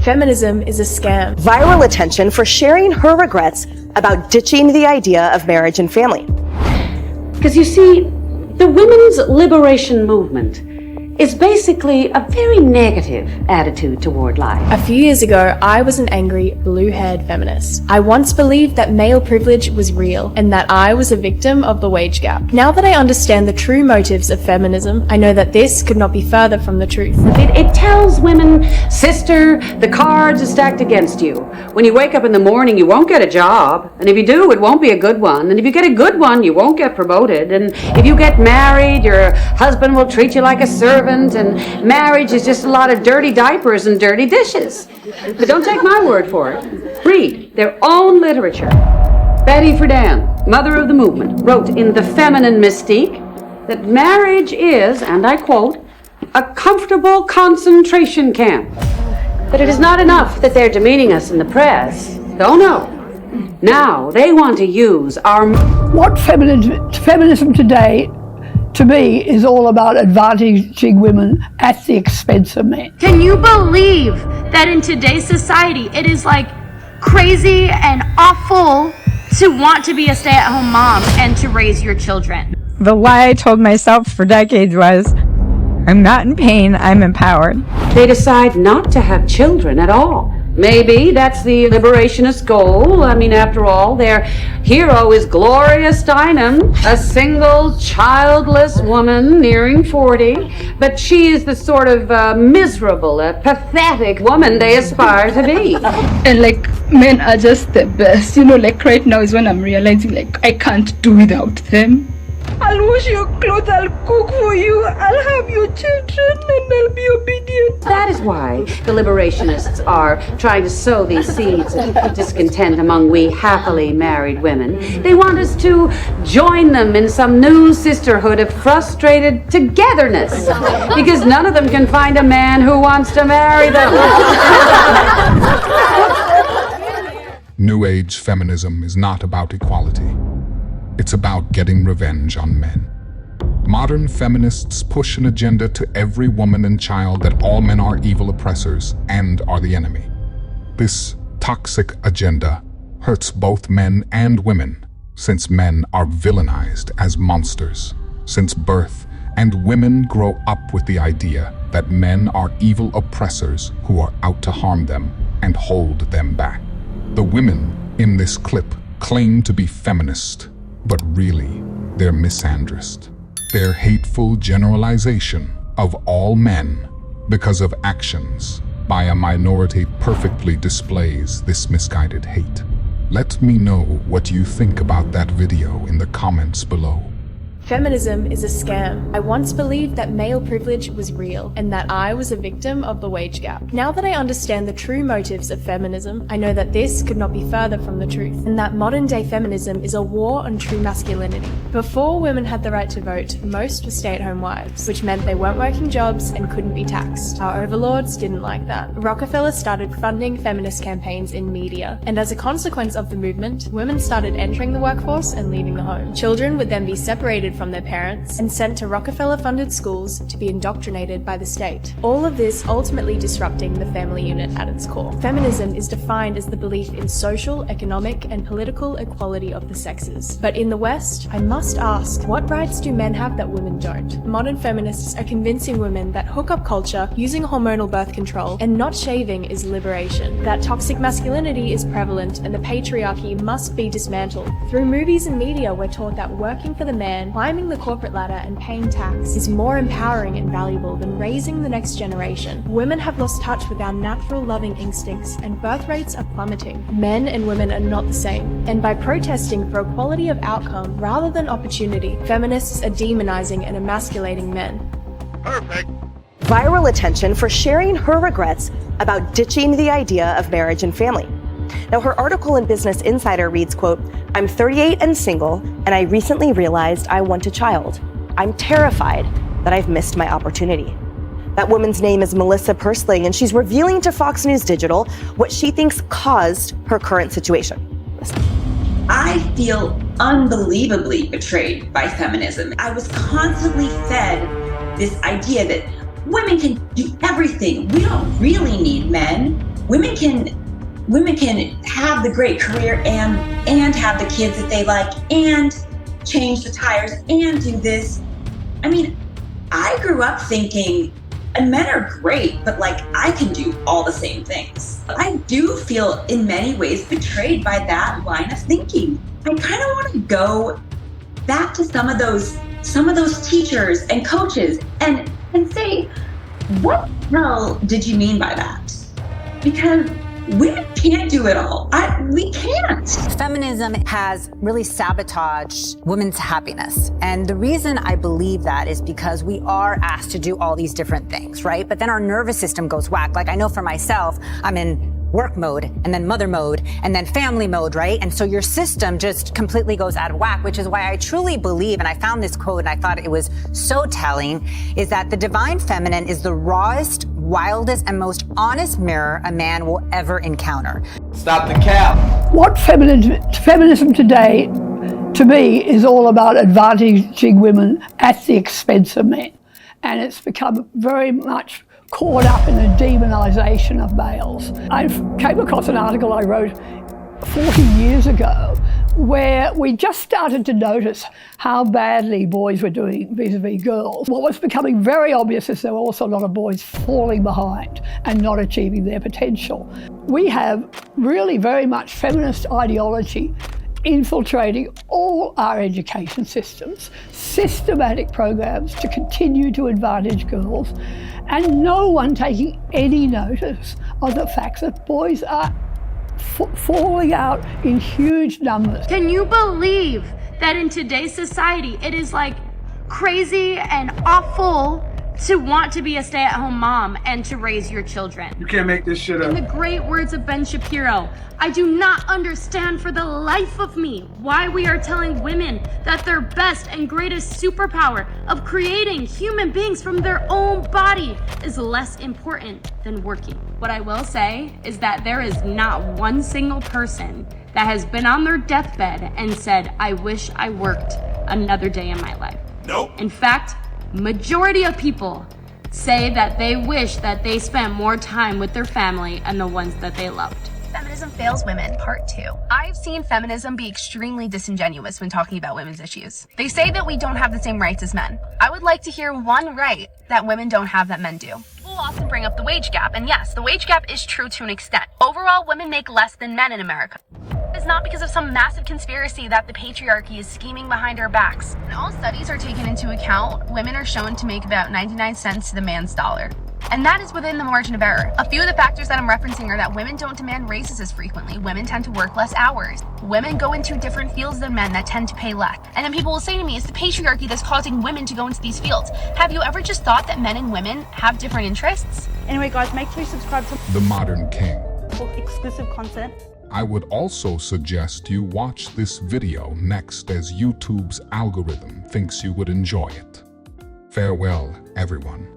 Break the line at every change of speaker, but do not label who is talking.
Feminism is a scam.
Viral attention for sharing her regrets about ditching the idea of marriage and family.
Because you see, the women's liberation movement is basically a very negative attitude toward life.
A few years ago, I was an angry, blue-haired feminist. I once believed that male privilege was real and that I was a victim of the wage gap. Now that I understand the true motives of feminism, I know that this could not be further from the truth.
It tells women, sister, the cards are stacked against you. When you wake up in the morning, you won't get a job. And if you do, it won't be a good one. And if you get a good one, you won't get promoted. And if you get married, your husband will treat you like a servant. And marriage is just a lot of dirty diapers and dirty dishes. But don't take my word for it. Read their own literature. Betty Friedan, mother of the movement, wrote in The Feminine Mystique that marriage is, and I quote, a comfortable concentration camp. But it is not enough that they're demeaning us in the press. Oh no. Now they want to use our...
What feminism today, to me, is all about advantaging women at the expense of men.
Can you believe that in today's society, it is like crazy and awful to want to be a stay-at-home mom and to raise your children?
The lie I told myself for decades was, I'm not in pain, I'm empowered.
They decide not to have children at all. Maybe that's the liberationist goal. I mean, after all, their hero is Gloria Steinem, a single, childless woman nearing 40, but she is the sort of miserable, pathetic woman they aspire to be.
And like, men are just the best. You know, like right now is when I'm realizing like I can't do without them. I'll wash your clothes, I'll cook for you, I'll have your children, and I'll be obedient.
That is why the liberationists are trying to sow these seeds of discontent among we happily married women. They want us to join them in some new sisterhood of frustrated togetherness, because none of them can find a man who wants to marry them.
New Age feminism is not about equality. It's about getting revenge on men. Modern feminists push an agenda to every woman and child that all men are evil oppressors and are the enemy. This toxic agenda hurts both men and women, since men are villainized as monsters since birth, and women grow up with the idea that men are evil oppressors who are out to harm them and hold them back. The women in this clip claim to be feminist, but really, they're misandrist. Their hateful generalization of all men because of actions by a minority perfectly displays this misguided hate. Let me know what you think about that video in the comments below.
Feminism is a scam. I once believed that male privilege was real and that I was a victim of the wage gap. Now that I understand the true motives of feminism, I know that this could not be further from the truth, and that modern day feminism is a war on true masculinity. Before women had the right to vote, most were stay-at-home wives, which meant they weren't working jobs and couldn't be taxed. Our overlords didn't like that. Rockefeller started funding feminist campaigns in media, and as a consequence of the movement, women started entering the workforce and leaving the home. Children would then be separated from their parents and sent to Rockefeller-funded schools to be indoctrinated by the state. All of this ultimately disrupting the family unit at its core. Feminism is defined as the belief in social, economic, and political equality of the sexes. But in the West, I must ask, what rights do men have that women don't? Modern feminists are convincing women that hookup culture, using hormonal birth control, and not shaving is liberation. That toxic masculinity is prevalent and the patriarchy must be dismantled. Through movies and media, we're taught that working for the man, climbing the corporate ladder and paying tax is more empowering and valuable than raising the next generation. Women have lost touch with our natural loving instincts and birth rates are plummeting. Men and women are not the same. And by protesting for equality of outcome rather than opportunity, feminists are demonizing and emasculating men.
Perfect. Viral attention for sharing her regrets about ditching the idea of marriage and family. Now, her article in Business Insider reads, quote, "I'm 38 and single, and I recently realized I want a child. I'm terrified that I've missed my opportunity." That woman's name is Melissa Persling, and she's revealing to Fox News Digital what she thinks caused her current situation. Listen.
I feel unbelievably betrayed by feminism. I was constantly fed this idea that women can do everything. We don't really need men. Women can have the great career and have the kids that they like and change the tires and do this. I mean, I grew up thinking, and men are great, but like I can do all the same things. I do feel in many ways betrayed by that line of thinking. I kind of want to go back to some of those teachers and coaches and say, what the hell did you mean by that? Because women can't do it all. We can't.
Feminism has really sabotaged women's happiness. And the reason I believe that is because we are asked to do all these different things, right? But then our nervous system goes whack. Like I know for myself, I'm in work mode and then mother mode and then family mode, right? And so your system just completely goes out of whack, which is why I truly believe, and I found this quote and I thought it was so telling, is that the divine feminine is the rawest, wildest, and most honest mirror a man will ever encounter.
Stop the cap.
What feminism today, to me, is all about advantaging women at the expense of men. And it's become very much caught up in the demonisation of males. I came across an article I wrote 40 years ago where we just started to notice how badly boys were doing vis-a-vis girls. What was becoming very obvious is there were also a lot of boys falling behind and not achieving their potential. We have really very much feminist ideology infiltrating all our education systems, systematic programs to continue to advantage girls, and no one taking any notice of the fact that boys are falling out in huge numbers.
Can you believe that in today's society, it is like crazy and awful to want to be a stay-at-home mom and to raise your children?
You can't make this shit up.
In the great words of Ben Shapiro, I do not understand for the life of me why we are telling women that their best and greatest superpower of creating human beings from their own body is less important than working. What I will say is that there is not one single person that has been on their deathbed and said, I wish I worked another day in my life.
Nope.
In fact, majority of people say that they wish that they spent more time with their family and the ones that they loved.
Feminism Fails Women, Part 2. I've seen feminism be extremely disingenuous when talking about women's issues. They say that we don't have the same rights as men. I would like to hear one right that women don't have that men do. People often bring up the wage gap, and yes, the wage gap is true to an extent. Overall, women make less than men in America. It's not because of some massive conspiracy that the patriarchy is scheming behind our backs. When all studies are taken into account, women are shown to make about 99 cents to the man's dollar. And that is within the margin of error. A few of the factors that I'm referencing are that women don't demand raises as frequently. Women tend to work less hours. Women go into different fields than men that tend to pay less. And then people will say to me, it's the patriarchy that's causing women to go into these fields. Have you ever just thought that men and women have different interests?
Anyway, guys, make sure you subscribe to
The Modern King.
for exclusive content.
I would also suggest you watch this video next, as YouTube's algorithm thinks you would enjoy it. Farewell, everyone.